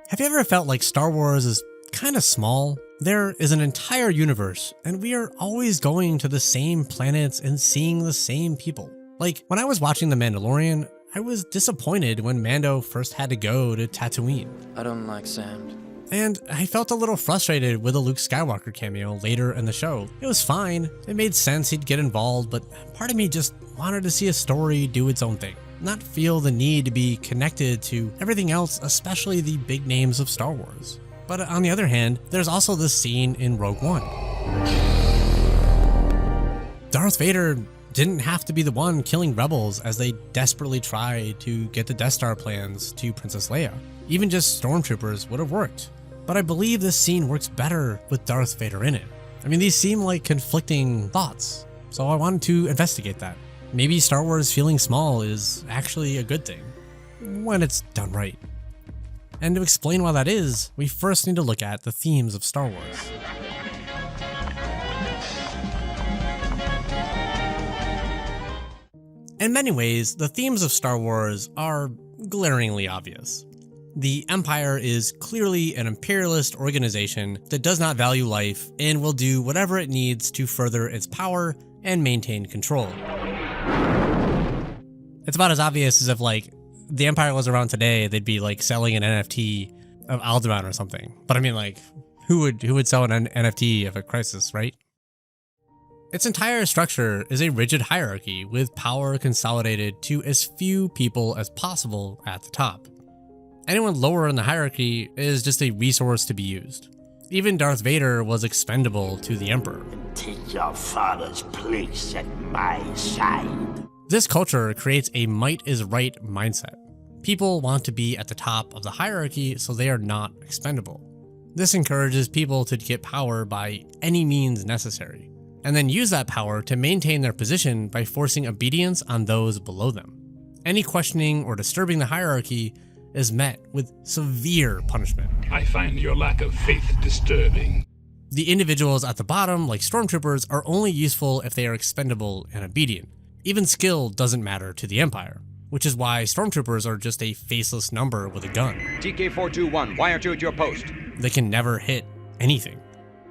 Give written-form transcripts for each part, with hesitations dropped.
Have you ever felt like Star Wars is kind of small? There is an entire universe, and we are always going to the same planets and seeing the same people. Like, when I was watching The Mandalorian, I was disappointed when Mando first had to go to Tatooine. I don't like sand. And I felt a little frustrated with a Luke Skywalker cameo later in the show. It was fine, it made sense he'd get involved, but part of me just wanted to see a story do its own thing, not feel the need to be connected to everything else, especially the big names of Star Wars. But on the other hand, there's also this scene in Rogue One. Darth Vader didn't have to be the one killing rebels as they desperately tried to get the Death Star plans to Princess Leia. Even just stormtroopers would have worked. But I believe this scene works better with Darth Vader in it. I mean, these seem like conflicting thoughts, so I wanted to investigate that. Maybe Star Wars feeling small is actually a good thing, when it's done right. And to explain why that is, we first need to look at the themes of Star Wars. In many ways, the themes of Star Wars are glaringly obvious. The Empire is clearly an imperialist organization that does not value life and will do whatever it needs to further its power and maintain control. It's about as obvious as if, like, the Empire was around today, they'd be like selling an NFT of Alderaan or something. But I mean, like, who would sell an NFT of a crisis, right? Its entire structure is a rigid hierarchy with power consolidated to as few people as possible at the top. Anyone lower in the hierarchy is just a resource to be used. Even Darth Vader was expendable to the Emperor. Take your father's place at my side. This culture creates a might is right mindset. People want to be at the top of the hierarchy so they are not expendable. This encourages people to get power by any means necessary, and then use that power to maintain their position by forcing obedience on those below them. Any questioning or disturbing the hierarchy is met with severe punishment. I find your lack of faith disturbing. The individuals at the bottom, like stormtroopers, are only useful if they are expendable and obedient. Even skill doesn't matter to the Empire, which is why stormtroopers are just a faceless number with a gun. TK421, wire to at your post. They can never hit anything.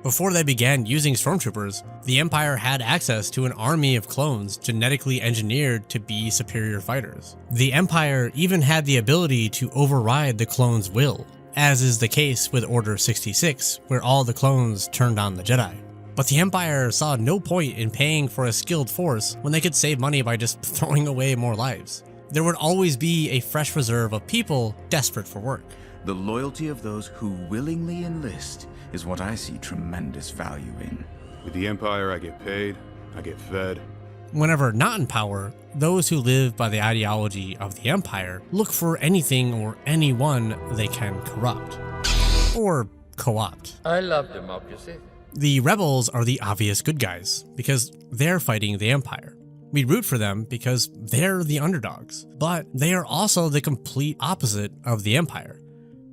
Before they began using stormtroopers, the Empire had access to an army of clones genetically engineered to be superior fighters. The Empire even had the ability to override the clones' will, as is the case with Order 66, where all the clones turned on the Jedi. But the Empire saw no point in paying for a skilled force when they could save money by just throwing away more lives. There would always be a fresh reserve of people desperate for work. The loyalty of those who willingly enlist is what I see tremendous value in. With the Empire, I get paid, I get fed. Whenever not in power, those who live by the ideology of the Empire look for anything or anyone they can corrupt. Or co-opt. I love democracy. The rebels are the obvious good guys, because they're fighting the Empire. We root for them because they're the underdogs, but they are also the complete opposite of the Empire.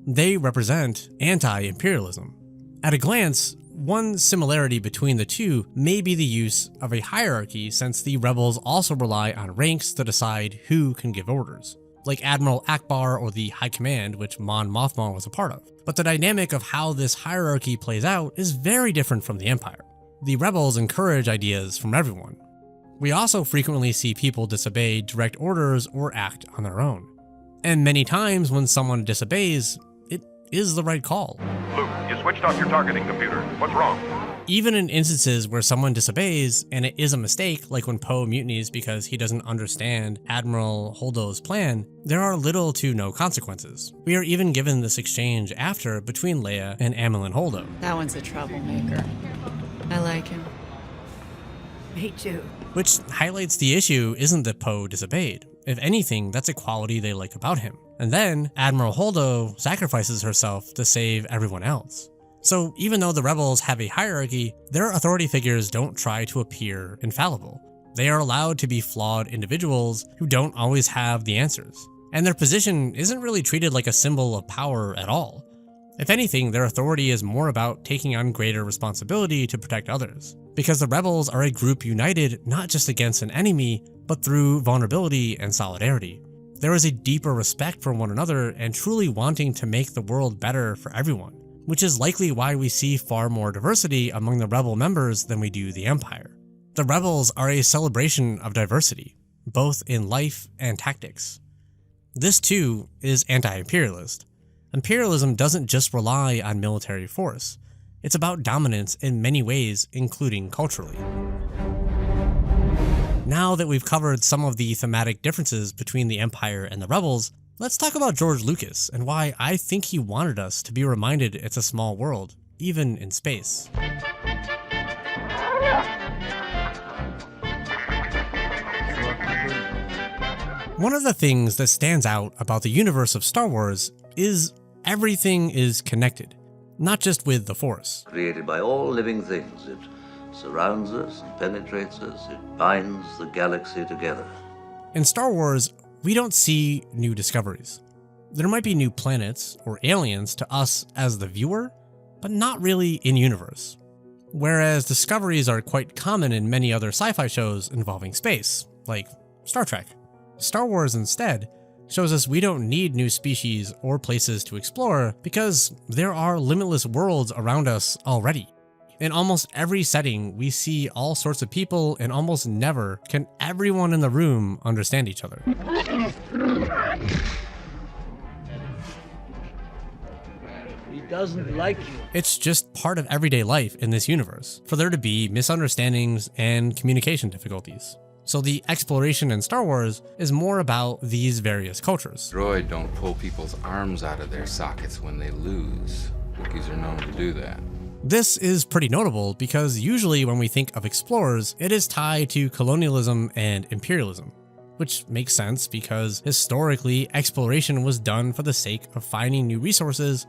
They represent anti-imperialism. At a glance, one similarity between the two may be the use of a hierarchy, since the rebels also rely on ranks to decide who can give orders, like Admiral Akbar or the High Command, which Mon Mothma was a part of. But the dynamic of how this hierarchy plays out is very different from the Empire. The rebels encourage ideas from everyone. We also frequently see people disobey direct orders or act on their own. And many times when someone disobeys, it is the right call. Luke, you switched off your targeting computer. What's wrong? Even in instances where someone disobeys and it is a mistake, like when Poe mutinies because he doesn't understand Admiral Holdo's plan, there are little to no consequences. We are even given this exchange after between Leia and Amilyn Holdo. That one's a troublemaker. I like him. Me too. Which highlights the issue isn't that Poe disobeyed. If anything, that's a quality they like about him. And then Admiral Holdo sacrifices herself to save everyone else. So even though the rebels have a hierarchy, their authority figures don't try to appear infallible. They are allowed to be flawed individuals who don't always have the answers. And their position isn't really treated like a symbol of power at all. If anything, their authority is more about taking on greater responsibility to protect others. Because the rebels are a group united not just against an enemy, but through vulnerability and solidarity. There is a deeper respect for one another and truly wanting to make the world better for everyone, which is likely why we see far more diversity among the rebel members than we do the Empire. The rebels are a celebration of diversity, both in life and tactics. This too is anti-imperialist. Imperialism doesn't just rely on military force. It's about dominance in many ways, including culturally. Now that we've covered some of the thematic differences between the Empire and the Rebels, let's talk about George Lucas and why I think he wanted us to be reminded it's a small world, even in space. One of the things that stands out about the universe of Star Wars is everything is connected, not just with the Force. Created by all living things, it surrounds us, it penetrates us, it binds the galaxy together. In Star Wars, we don't see new discoveries. There might be new planets or aliens to us as the viewer, but not really in-universe. Whereas discoveries are quite common in many other sci-fi shows involving space, like Star Trek. Star Wars instead shows us we don't need new species or places to explore because there are limitless worlds around us already. In almost every setting, we see all sorts of people, and almost never can everyone in the room understand each other. He doesn't like you. It's just part of everyday life in this universe, for there to be misunderstandings and communication difficulties. So the exploration in Star Wars is more about these various cultures. Droid don't pull people's arms out of their sockets when they lose. Wookiees are known to do that. This is pretty notable because usually when we think of explorers, it is tied to colonialism and imperialism, which makes sense because historically exploration was done for the sake of finding new resources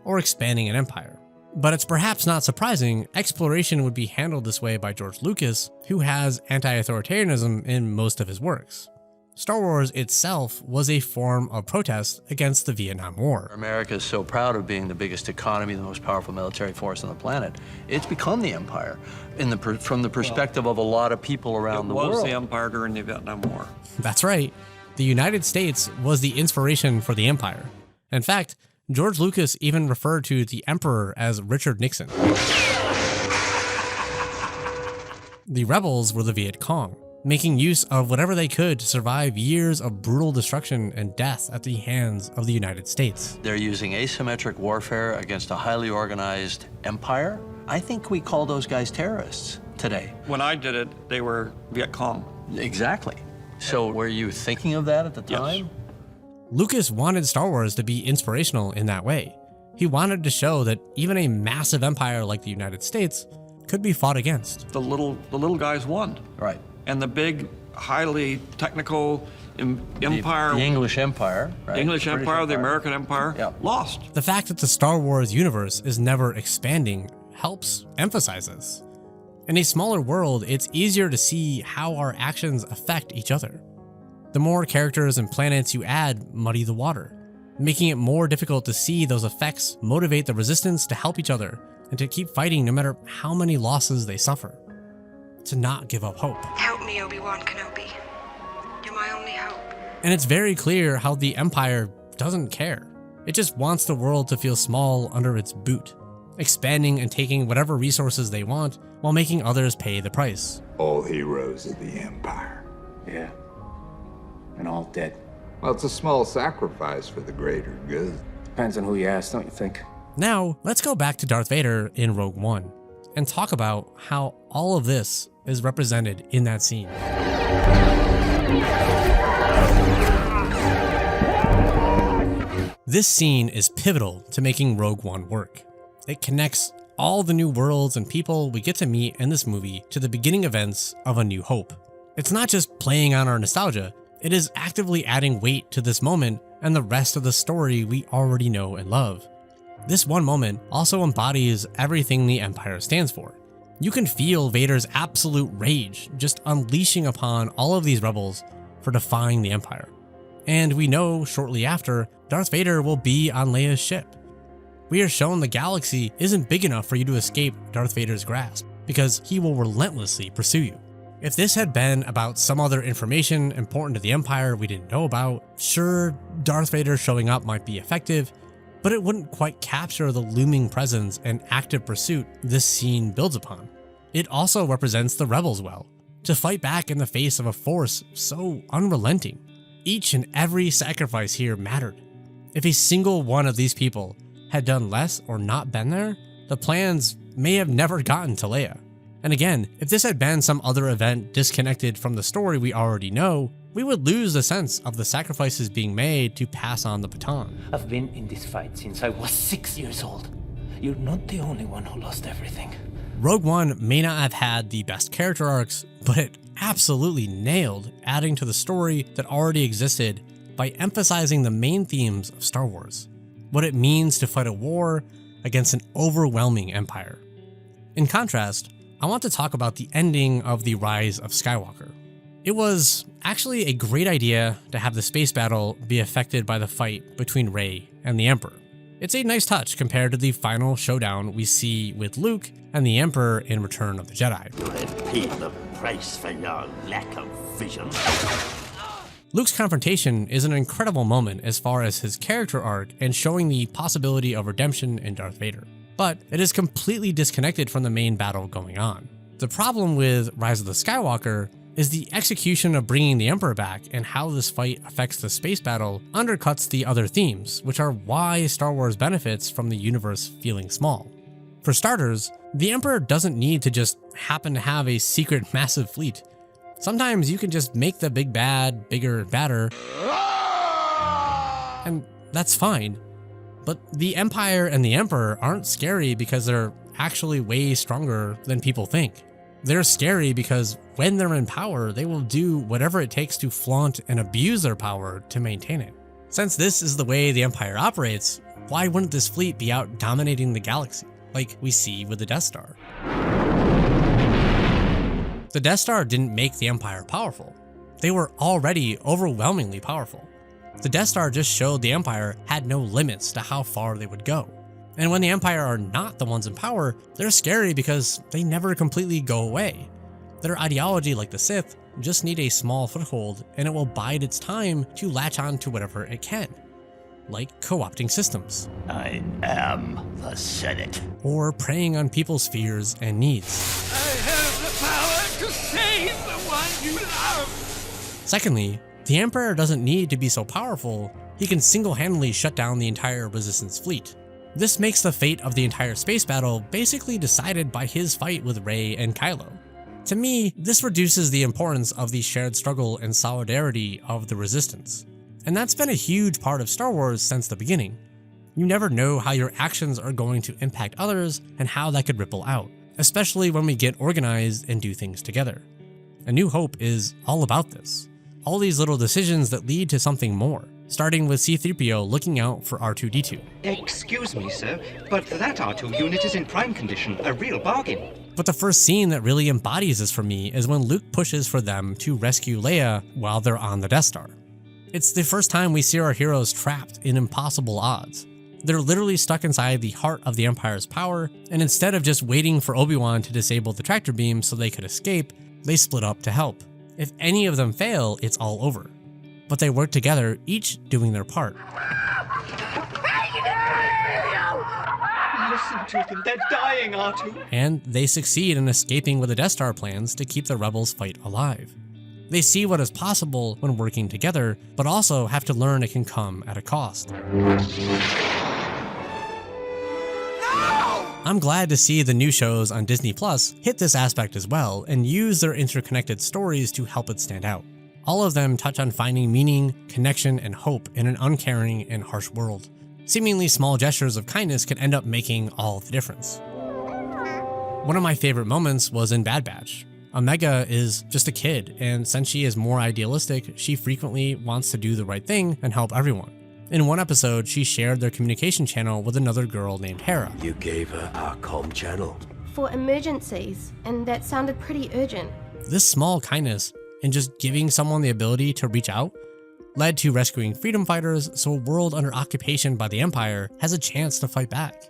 or expanding an empire. But it's perhaps not surprising exploration would be handled this way by George Lucas, who has anti-authoritarianism in most of his works. Star Wars itself was a form of protest against the Vietnam War. America is so proud of being the biggest economy, the most powerful military force on the planet. It's become the empire from the perspective of a lot of people around the world. It was the empire during the Vietnam War. That's right. The United States was the inspiration for the empire. In fact, George Lucas even referred to the Emperor as Richard Nixon. The rebels were the Viet Cong, making use of whatever they could to survive years of brutal destruction and death at the hands of the United States. They're using asymmetric warfare against a highly organized empire. I think we call those guys terrorists today. When I did it, they were Viet Cong. Exactly. So were you thinking of that at the time? Yes. Lucas wanted Star Wars to be inspirational in that way. He wanted to show that even a massive empire like the United States could be fought against. The little guys won. Right. And the big, highly technical empire... The English Empire, right? The English Empire, the American Empire, lost. The fact that the Star Wars universe is never expanding helps emphasize this. In a smaller world, it's easier to see how our actions affect each other. The more characters and planets you add muddy the water, making it more difficult to see those effects motivate the resistance to help each other and to keep fighting no matter how many losses they suffer. To not give up hope. Help me, Obi-Wan Kenobi. You're my only hope. And it's very clear how the Empire doesn't care. It just wants the world to feel small under its boot, expanding and taking whatever resources they want while making others pay the price. All heroes of the Empire. Yeah. And all dead. Well, it's a small sacrifice for the greater good. Depends on who you ask, don't you think? Now, let's go back to Darth Vader in Rogue One and talk about how all of this is represented in that scene. This scene is pivotal to making Rogue One work. It connects all the new worlds and people we get to meet in this movie to the beginning events of A New Hope. It's not just playing on our nostalgia, it is actively adding weight to this moment and the rest of the story we already know and love. This one moment also embodies everything the Empire stands for. You can feel Vader's absolute rage just unleashing upon all of these rebels for defying the Empire. And we know shortly after, Darth Vader will be on Leia's ship. We are shown the galaxy isn't big enough for you to escape Darth Vader's grasp, because he will relentlessly pursue you. If this had been about some other information important to the Empire we didn't know about, sure, Darth Vader showing up might be effective, but it wouldn't quite capture the looming presence and active pursuit this scene builds upon. It also represents the rebels well, to fight back in the face of a force so unrelenting. Each and every sacrifice here mattered. If a single one of these people had done less or not been there, the plans may have never gotten to Leia. And again, if this had been some other event disconnected from the story we already know, we would lose the sense of the sacrifices being made to pass on the baton. I've been in this fight since I was 6 years old. You're not the only one who lost everything. Rogue One may not have had the best character arcs, but it absolutely nailed adding to the story that already existed by emphasizing the main themes of Star Wars, what it means to fight a war against an overwhelming empire. In contrast, I want to talk about the ending of The Rise of Skywalker. It was actually a great idea to have the space battle be affected by the fight between Rey and the Emperor. It's a nice touch compared to the final showdown we see with Luke and the Emperor in Return of the Jedi. You have paid the price for your lack of vision. Luke's confrontation is an incredible moment as far as his character arc and showing the possibility of redemption in Darth Vader, but it is completely disconnected from the main battle going on. The problem with Rise of the Skywalker is the execution of bringing the Emperor back, and how this fight affects the space battle undercuts the other themes, which are why Star Wars benefits from the universe feeling small. For starters, the Emperor doesn't need to just happen to have a secret massive fleet. Sometimes you can just make the big bad bigger and badder, and that's fine. But the Empire and the Emperor aren't scary because they're actually way stronger than people think. They're scary because when they're in power, they will do whatever it takes to flaunt and abuse their power to maintain it. Since this is the way the Empire operates, why wouldn't this fleet be out dominating the galaxy, like we see with the Death Star? The Death Star didn't make the Empire powerful. They were already overwhelmingly powerful. The Death Star just showed the Empire had no limits to how far they would go. And when the Empire are not the ones in power, they're scary because they never completely go away. Their ideology, like the Sith, just need a small foothold, and it will bide its time to latch on to whatever it can, like co-opting systems. I am the Senate. Or preying on people's fears and needs. I have the power to save the one you love. Secondly, the Emperor doesn't need to be so powerful. He can single-handedly shut down the entire Resistance fleet. This makes the fate of the entire space battle basically decided by his fight with Rey and Kylo. To me, this reduces the importance of the shared struggle and solidarity of the Resistance. And that's been a huge part of Star Wars since the beginning. You never know how your actions are going to impact others and how that could ripple out, especially when we get organized and do things together. A New Hope is all about this. All these little decisions that lead to something more, starting with C-3PO looking out for R2-D2. Excuse me, sir, but that R2 unit is in prime condition, a real bargain. But the first scene that really embodies this for me is when Luke pushes for them to rescue Leia while they're on the Death Star. It's the first time we see our heroes trapped in impossible odds. They're literally stuck inside the heart of the Empire's power, and instead of just waiting for Obi-Wan to disable the tractor beam so they could escape, they split up to help. If any of them fail, it's all over. But they work together, each doing their part. Listen to them, they're dying, R2. And they succeed in escaping with the Death Star plans to keep the rebels' fight alive. They see what is possible when working together, but also have to learn it can come at a cost. I'm glad to see the new shows on Disney Plus hit this aspect as well and use their interconnected stories to help it stand out. All of them touch on finding meaning, connection, and hope in an uncaring and harsh world. Seemingly small gestures of kindness can end up making all the difference. One of my favorite moments was in Bad Batch. Omega is just a kid, and since she is more idealistic, she frequently wants to do the right thing and help everyone. In one episode, she shared their communication channel with another girl named Hera. You gave her our comm channel? For emergencies, and that sounded pretty urgent. This small kindness, and just giving someone the ability to reach out, led to rescuing freedom fighters so a world under occupation by the Empire has a chance to fight back.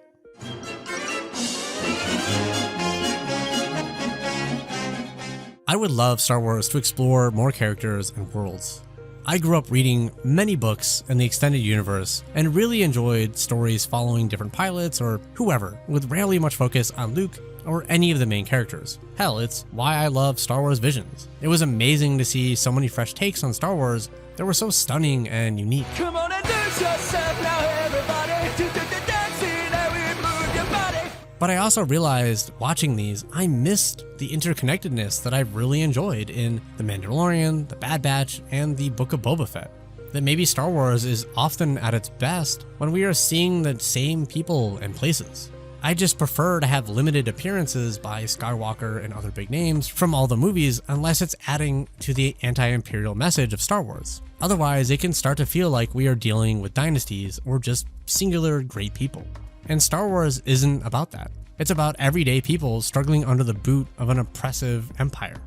I would love Star Wars to explore more characters and worlds. I grew up reading many books in the extended universe and really enjoyed stories following different pilots or whoever, with rarely much focus on Luke or any of the main characters. Hell, it's why I love Star Wars Visions. It was amazing to see so many fresh takes on Star Wars that were so stunning and unique. Come on and lose yourself now, everybody. Do the dancing and we move your body. But I also realized watching these, I missed the interconnectedness that I've really enjoyed in The Mandalorian, The Bad Batch, and the Book of Boba Fett. That maybe Star Wars is often at its best when we are seeing the same people and places. I just prefer to have limited appearances by Skywalker and other big names from all the movies unless it's adding to the anti-imperial message of Star Wars. Otherwise, it can start to feel like we are dealing with dynasties or just singular great people. And Star Wars isn't about that. It's about everyday people struggling under the boot of an oppressive empire,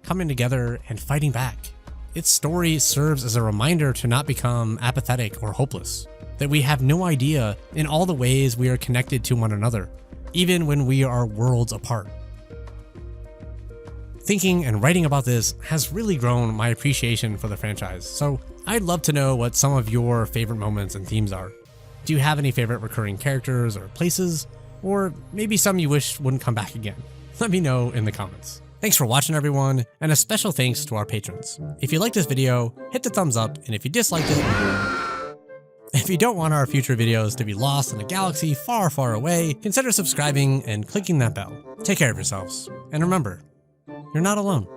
coming together and fighting back. Its story serves as a reminder to not become apathetic or hopeless, that we have no idea in all the ways we are connected to one another, even when we are worlds apart. Thinking and writing about this has really grown my appreciation for the franchise, so I'd love to know what some of your favorite moments and themes are. Do you have any favorite recurring characters or places? Or maybe some you wish wouldn't come back again? Let me know in the comments. Thanks for watching, everyone, and a special thanks to our patrons. If you liked this video, hit the thumbs up, and if you disliked it, if you don't want our future videos to be lost in a galaxy far, far away, consider subscribing and clicking that bell. Take care of yourselves, and remember, you're not alone.